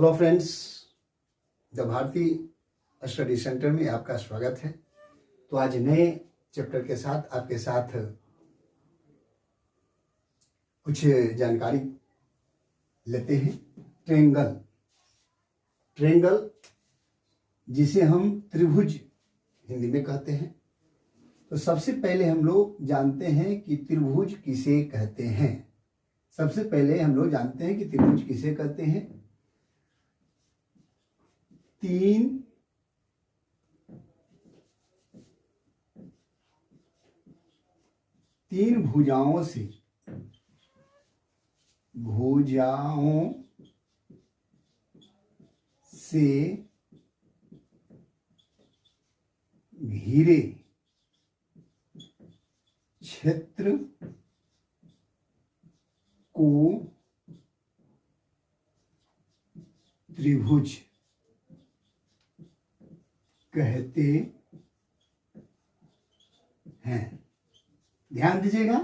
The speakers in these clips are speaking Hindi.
Hello friends, the Bharti study centre में आपका स्वागत है। तो आज नए चैप्टर के साथ आपके साथ कुछ जानकारी लेते हैं। ट्रेंगल जिसे हम त्रिभुज हिंदी में कहते हैं। तो सबसे पहले हम लोग जानते हैं कि त्रिभुज किसे कहते हैं। सबसे पहले हम लोग जानते हैं कि त्रिभुज किसे कहते हैं। तीन भुजाओं से घिरे क्षेत्र को त्रिभुज कहते हैं। ध्यान दीजिएगा,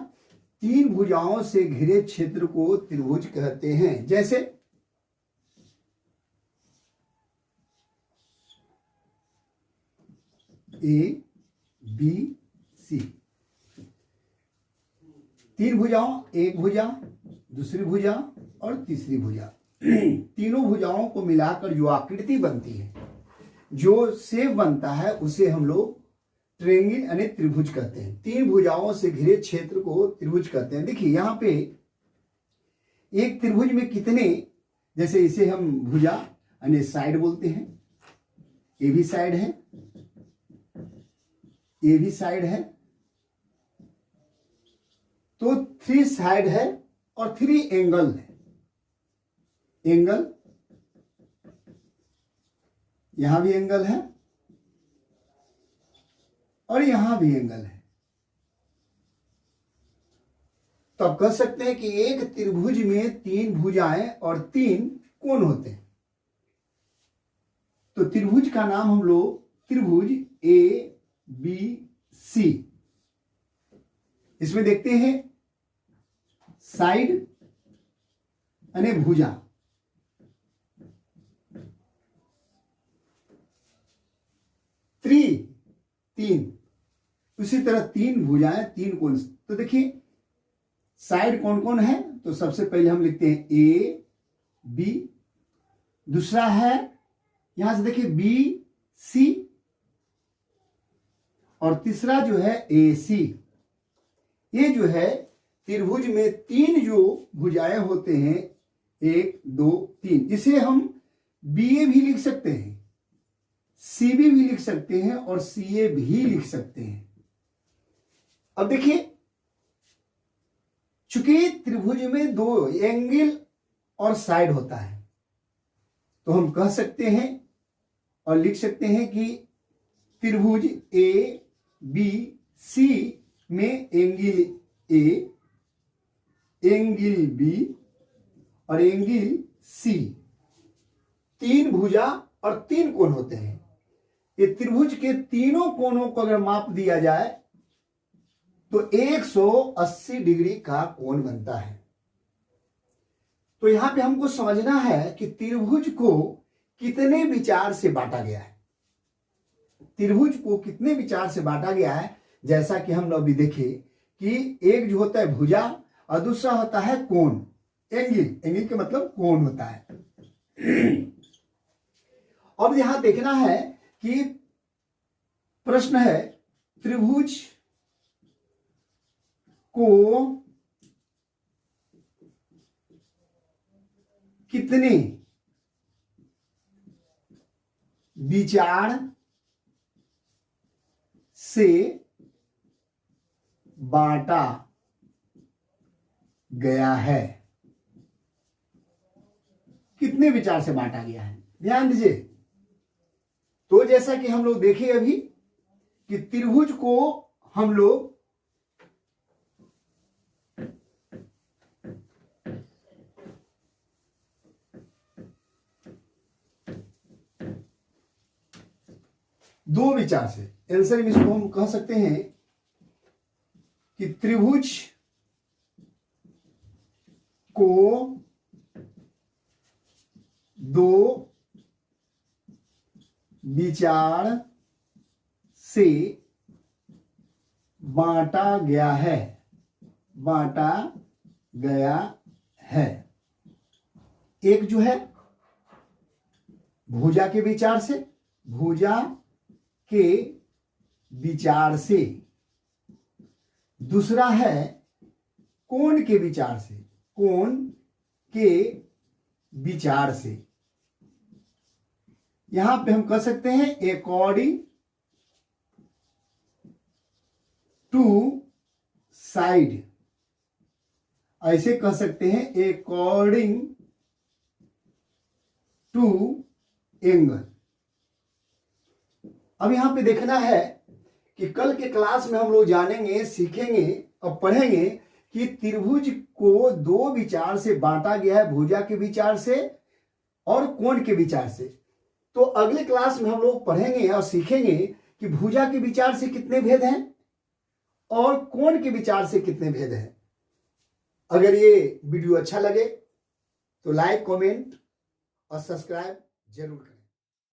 तीन भुजाओं से घिरे क्षेत्र को त्रिभुज कहते हैं। जैसे ए बी सी, तीन भुजाओं, एक भुजा, दूसरी भुजा और तीसरी भुजा। तीनों भुजाओं को मिलाकर जो आकृति बनती है, जो शेप बनता है, उसे हम लोग ट्रेंगल यानी त्रिभुज कहते हैं। तीन भुजाओं से घिरे क्षेत्र को त्रिभुज कहते हैं। देखिए यहां पे एक त्रिभुज में कितने, जैसे इसे हम भुजा यानी साइड बोलते हैं। ये भी साइड है, ये भी साइड है, तो 3 साइड है और 3 एंगल है। एंगल, यहां भी एंगल है और यहां भी एंगल है। तो आप कह सकते हैं कि एक त्रिभुज में 3 भुजाएं और 3 कोण होते हैं। तो त्रिभुज का नाम हम लोग त्रिभुज ए बी सी, इसमें देखते हैं साइड यानी भुजा, तीन, उसी तरह 3 भुजाएं 3 कोण। तो देखिए साइड कौन कौन है, तो सबसे पहले हम लिखते हैं ए बी, दूसरा है यहां से देखिए बी सी, और तीसरा जो है ए सी। ये जो है त्रिभुज में 3 जो भुजाएं होते हैं, 1 2 3, इसे हम बी ए भी लिख सकते हैं, सीबी भी लिख सकते हैं और सीए भी लिख सकते हैं। अब देखिए, चूंकि त्रिभुज में 2 एंगल और साइड होता है, तो हम कह सकते हैं और लिख सकते हैं कि त्रिभुज ए बी सी में एंगल ए, एंगल बी और एंगल सी, 3 भुजा और 3 कोण होते हैं। ये त्रिभुज के तीनों कोणों को अगर माप दिया जाए तो 180 डिग्री का कोण बनता है। तो यहां पे हमको समझना है कि त्रिभुज को कितने विचार से बांटा गया है। त्रिभुज को कितने विचार से बांटा गया है, जैसा कि हम लोग भी देखे कि एक जो होता है भुजा और दूसरा होता है कोण। एंगल का मतलब कोण होता है। अब यहां देखना है कि प्रश्न है, त्रिभुज को कितने विचार से बांटा गया है। कितने विचार से बांटा गया है, ध्यान दीजिए। तो जैसा कि हम लोग देखे अभी कि त्रिभुज को हम लोग दो विचार से, आंसर में इसको हम कह सकते हैं कि त्रिभुज को दो विचार से बांटा गया है, बांटा गया है। एक जो है भुजा के विचार से, भुजा के विचार से। दूसरा है कोण के विचार से, कोण के विचार से। यहां पे हम कह सकते हैं अकॉर्डिंग टू साइड, ऐसे कह सकते हैं अकॉर्डिंग टू एंगल। अब यहां पे देखना है कि कल के क्लास में हम लोग जानेंगे, सीखेंगे और पढ़ेंगे कि त्रिभुज को दो विचार से बांटा गया है, भुजा के विचार से और कोण के विचार से। तो अगले क्लास में हम लोग पढ़ेंगे और सीखेंगे कि भुजा के विचार से कितने भेद हैं और कोण के विचार से कितने भेद हैं। अगर ये वीडियो अच्छा लगे तो लाइक, कमेंट और सब्सक्राइब जरूर करें।